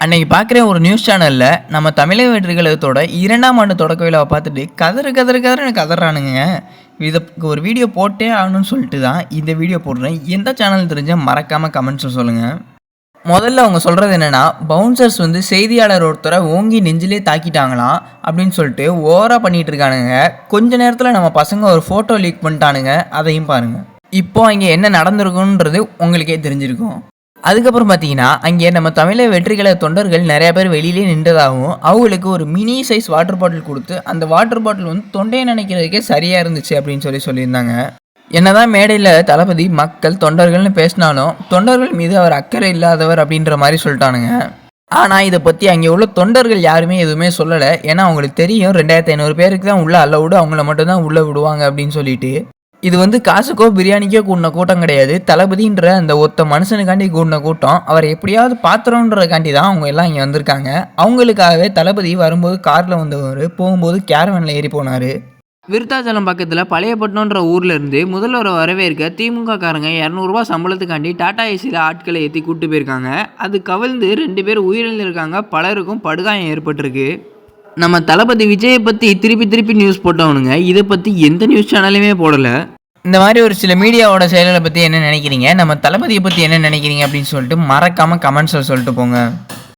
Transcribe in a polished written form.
அன்னைக்கு பார்க்குற ஒரு நியூஸ் சேனல்ல நம்ம தமிழக வெற்றி கழகத்தோட 2ஆம் ஆண்டு தொடக்க விழாவை பார்த்துட்டு கதறுன்னு கதறானுங்க. இதுக்கு ஒரு வீடியோ போட்டே ஆகணும்னு சொல்லிட்டு தான் இந்த வீடியோ போடுறேன். எந்த சேனல் தெரிஞ்சா மறக்காம கமெண்ட்ஸில் சொல்லுங்க. முதல்ல அவங்க சொல்கிறது என்னன்னா, பவுன்சர்ஸ் வந்து செய்தியாளர் ஒருத்தரை ஓங்கி நெஞ்சிலே தாக்கிட்டாங்களாம் அப்படின்னு சொல்லிட்டு ஓவராக பண்ணிட்டு இருக்கானுங்க. கொஞ்ச நேரத்தில் நம்ம பசங்க ஒரு ஃபோட்டோ லீக் பண்ணிட்டானுங்க. அதையும் பாருங்க. இப்போ அங்கே என்ன நடந்திருக்குன்றது உங்களுக்கே தெரிஞ்சிருக்கும். அதுக்கப்புறம் பார்த்தீங்கன்னா, அங்கே நம்ம தமிழக வெற்றி கழக தொண்டர்கள் நிறைய பேர் வெளியிலே நின்றதாகவும், அவங்களுக்கு ஒரு மினி சைஸ் வாட்டர் பாட்டில் கொடுத்து, அந்த வாட்டர் பாட்டில் வந்து தொண்டையை நினைக்கிறதுக்கே சரியாக இருந்துச்சு அப்படின்னு சொல்லியிருந்தாங்க. என்னதான் மேடையில் தளபதி மக்கள் தொண்டர்கள்னு பேசினாலும், தொண்டர்கள் மீது அவர் அக்கறை இல்லாதவர் அப்படின்ற மாதிரி சொல்லிட்டானுங்க. ஆனால் இதை பற்றி அங்கே உள்ள தொண்டர்கள் யாருமே எதுவுமே சொல்லலை. ஏன்னா அவங்களுக்கு தெரியும் 2500 பேருக்கு தான் உள்ளே அலவுடு, அவங்கள மட்டும்தான் உள்ளே விடுவாங்க அப்படின்னு சொல்லிட்டு. இது வந்து காசுக்கோ பிரியாணிக்கோ கூடின கூட்டம் கிடையாது. தளபதின்ற அந்த ஒத்த மனுஷனுக்காண்டி கூடின கூட்டம். அவரை எப்படியாவது பாத்திரன்றதுக்காண்டி தான் அவங்க எல்லாம் இங்கே வந்திருக்காங்க. அவங்களுக்காகவே தளபதி வரும்போது காரில் வந்தவர், போகும்போது கேரவனில் ஏறி போனார். விருத்தாச்சலம் பக்கத்தில் பழையப்பட்டினன்ற ஊரில் இருந்து முதல்வரை வரவேற்க திமுக காரங்க 200 ரூபா சம்பளத்துக்காண்டி டாடா ஏசியில் ஆட்களை ஏற்றி கூப்பிட்டு போயிருக்காங்க. அது கவிழ்ந்து 2 பேர் உயிரிழந்திருக்காங்க. பலருக்கும் படுகாயம் ஏற்பட்டிருக்கு. நம்ம தளபதி விஜயை பற்றி திருப்பி நியூஸ் போட்டவனுங்க இதை பற்றி எந்த நியூஸ் சேனலுமே போடலை. இந்த மாதிரி ஒரு சில மீடியாவோட செயல்களை பற்றி என்ன நினைக்கிறீங்க, நம்ம தளபதியை பற்றி என்ன நினைக்கிறீங்க அப்படின்னு சொல்லிட்டு மறக்காமல் கமெண்ட்ஸில் சொல்லிட்டு போங்க.